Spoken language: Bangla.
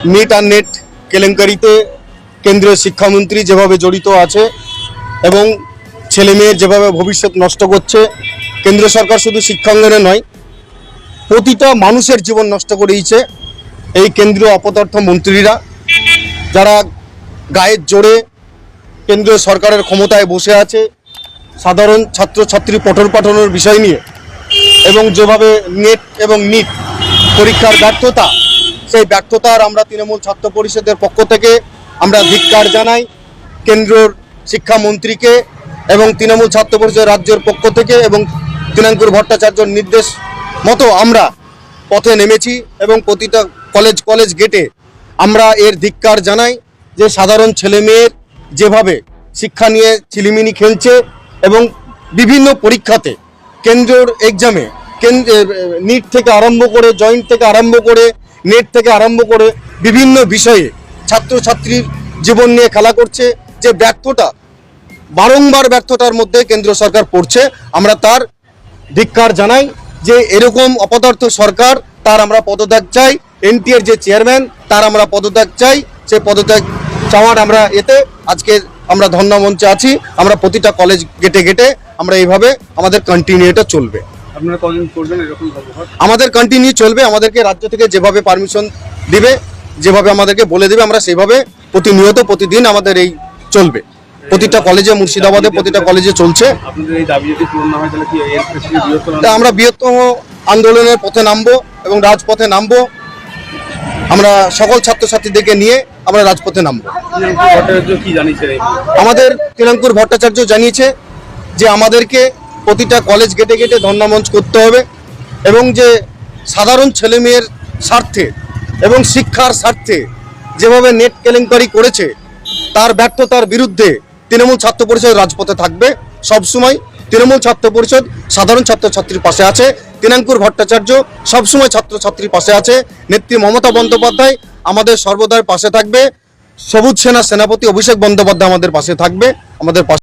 নিট আর নেট কেলেঙ্কারিতে কেন্দ্রীয় শিক্ষামন্ত্রী যেভাবে জড়িত আছে এবং ছেলেমেয়ের যেভাবে ভবিষ্যৎ নষ্ট করছে, কেন্দ্র সরকার শুধু শিক্ষাঙ্গনে নয়, প্রতিটা মানুষের জীবন নষ্ট করেছে এই কেন্দ্রীয় অপদার্থ মন্ত্রীরা, যারা গায়ের জোরে কেন্দ্রীয় সরকারের ক্ষমতায় বসে আছে সাধারণ ছাত্রছাত্রী পঠন পাঠনের বিষয় নিয়ে, এবং যেভাবে নেট এবং নিট পরীক্ষার ব্যর্থতা, সেই ব্যর্থতার আমরা তৃণমূল ছাত্র পরিষদের পক্ষ থেকে আমরা ধিক্কার জানাই কেন্দ্রের শিক্ষামন্ত্রীকে, এবং তৃণমূল ছাত্র পরিষদের রাজ্যের পক্ষ থেকে এবং তিনাঙ্কুর ভট্টাচার্যর নির্দেশ মতো আমরা পথে নেমেছি এবং প্রতিটা কলেজ গেটে আমরা এর ধিক্কার জানাই যে সাধারণ ছেলেমেয়ের যেভাবে শিক্ষা নিয়ে চিলিমিনি খেলছে এবং বিভিন্ন পরীক্ষাতে কেন্দ্রের এক্সামে নিট থেকে আরম্ভ করে জয়েন্ট থেকে আরম্ভ করে নেট থেকে আরম্ভ করে বিভিন্ন বিষয়ে ছাত্রছাত্রীর জীবন নিয়ে খেলা করছে, যে ব্যর্থতা বারংবার ব্যর্থতার মধ্যে কেন্দ্র সরকার পড়ছে। আমরা তার ধিক্কার জানাই যে এরকম অপদার্থ সরকার, তার আমরা পদত্যাগ চাই। এনটিএর যে চেয়ারম্যান, তার আমরা পদত্যাগ চাই। সে পদত্যাগ চাওয়ার আমরা এতে আজকে আমরা ধর্ণা মঞ্চে আছি। আমরা প্রতিটা কলেজ গেটে গেটে আমরা এইভাবে আমাদের কন্টিনিউটা চলবে। আপনারা কতদিন করবেন এরকম ব্যবহার? আমাদের কন্টিনিউ চলবে। আমাদেরকে রাজ্য থেকে যেভাবে পারমিশন দিবে, যেভাবে আমাদেরকে বলে দেবে, আমরা সেভাবে প্রতিনিয়ত প্রতিদিন আমাদের এই চলবে। প্রতিটা কলেজে, মুর্শিদাবাদে প্রতিটা কলেজে চলছে। আপনাদের এই দাবি যদি পূরণ না হয় তাহলে কি এর ক্ষেত্রে বৃহত্তর আমরা বৃহত্তম আন্দোলনের পথে নামবো এবং রাজপথে নামবো। আমরা সকল ছাত্রছাত্রীদেরকে নিয়ে আমরা রাজপথে নামবো। কি জানিয়েছে? আমাদের তিনাঙ্কুর ভট্টাচার্য জানিয়েছে যে আমাদেরকে প্রতিটা কলেজ গেটে গেটে ধর্ণা মঞ্চ করতে হবে, এবং যে সাধারণ ছেলেমেয়ের স্বার্থে এবং শিক্ষার স্বার্থে যেভাবে নেট কেলেঙ্কারি করেছে, তার ব্যর্থতার বিরুদ্ধে তৃণমূল ছাত্র পরিষদ রাজপথে থাকবে সবসময়। তৃণমূল ছাত্র পরিষদ সাধারণ ছাত্রছাত্রীর পাশে আছে। তিনাঙ্কুর ভট্টাচার্য সবসময় ছাত্রছাত্রীর পাশে আছে। নেত্রী মমতা বন্দ্যোপাধ্যায় আমাদের সর্বদাই পাশে থাকবে। সবুজ সেনা সেনাপতি অভিষেক বন্দ্যোপাধ্যায় আমাদের পাশে থাকবে, আমাদের পাশে।